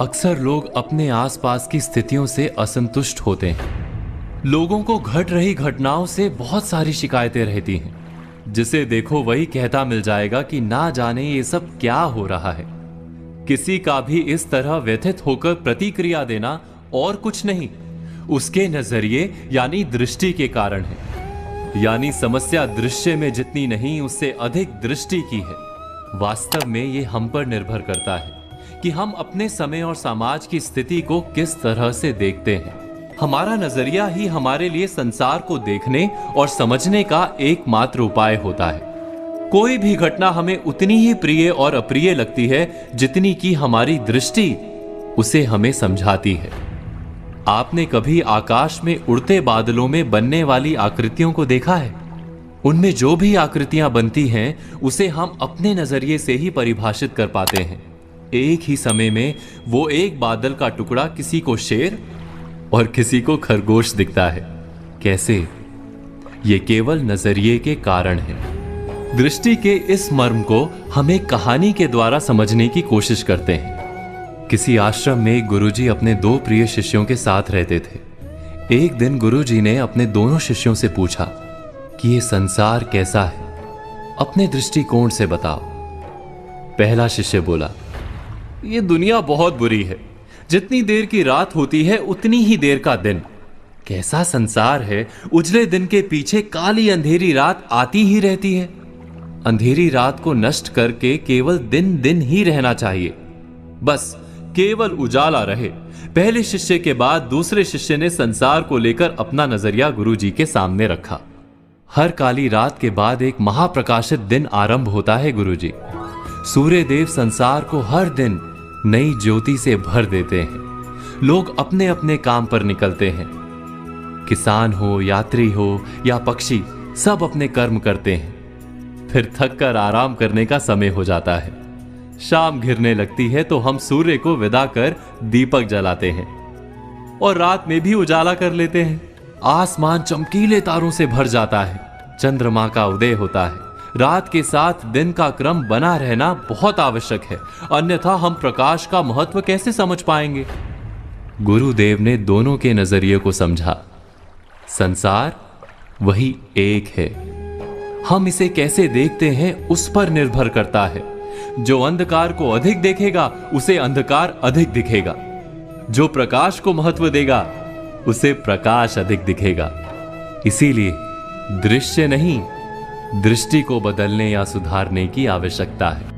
अक्सर लोग अपने आसपास की स्थितियों से असंतुष्ट होते हैं। लोगों को घट रही घटनाओं से बहुत सारी शिकायतें रहती हैं। जिसे देखो वही कहता मिल जाएगा कि ना जाने ये सब क्या हो रहा है। किसी का भी इस तरह व्यथित होकर प्रतिक्रिया देना और कुछ नहीं, उसके नजरिए यानी दृष्टि के कारण है। यानी समस्या दृश्य में जितनी नहीं, उससे अधिक दृष्टि की है। वास्तव में ये हम पर निर्भर करता है कि हम अपने समय और समाज की स्थिति को किस तरह से देखते हैं। हमारा नजरिया ही हमारे लिए संसार को देखने और समझने का एकमात्र उपाय होता है। कोई भी घटना हमें उतनी ही प्रिय और अप्रिय लगती है जितनी कि हमारी दृष्टि उसे हमें समझाती है। आपने कभी आकाश में उड़ते बादलों में बनने वाली आकृतियों को देखा है? उनमें जो भी आकृतियां बनती हैं उसे हम अपने नजरिए से ही परिभाषित कर पाते हैं। एक ही समय में वो एक बादल का टुकड़ा किसी को शेर और किसी को खरगोश दिखता है। कैसे? ये केवल नजरिए के कारण है। दृष्टि के इस मर्म को हम एक कहानी के द्वारा समझने की कोशिश करते हैं। किसी आश्रम में एक गुरुजी अपने दो प्रिय शिष्यों के साथ रहते थे। एक दिन गुरुजी ने अपने दोनों शिष्यों से पूछा कि ये संसार कैसा है, अपने दृष्टिकोण से बताओ। पहला शिष्य बोला, ये दुनिया बहुत बुरी है। जितनी देर की रात होती है उतनी ही देर का दिन। कैसा संसार है, उजले दिन के पीछे काली अंधेरी रात आती ही रहती है। अंधेरी रात को नष्ट करके केवल दिन दिन ही रहना चाहिए, बस केवल उजाला रहे। पहले शिष्य के बाद दूसरे शिष्य ने संसार को लेकर अपना नजरिया गुरुजी के सामने रखा। हर काली रात के बाद एक महाप्रकाशित दिन आरंभ होता है गुरुजी। सूर्य देव संसार को हर दिन नई ज्योति से भर देते हैं। लोग अपने अपने काम पर निकलते हैं। किसान हो, यात्री हो या पक्षी, सब अपने कर्म करते हैं। फिर थक कर आराम करने का समय हो जाता है। शाम घिरने लगती है तो हम सूर्य को विदा कर दीपक जलाते हैं और रात में भी उजाला कर लेते हैं। आसमान चमकीले तारों से भर जाता है। चंद्रमा का उदय होता है। रात के साथ दिन का क्रम बना रहना बहुत आवश्यक है, अन्यथा हम प्रकाश का महत्व कैसे समझ पाएंगे? गुरुदेव ने दोनों के नजरिए को समझा। संसार वही एक है। हम इसे कैसे देखते हैं उस पर निर्भर करता है। जो अंधकार को अधिक देखेगा उसे अंधकार अधिक दिखेगा। जो प्रकाश को महत्व देगा उसे प्रकाश अधिक दिखेगा। इसीलिए दृश्य नहीं, दृष्टि को बदलने या सुधारने की आवश्यकता है।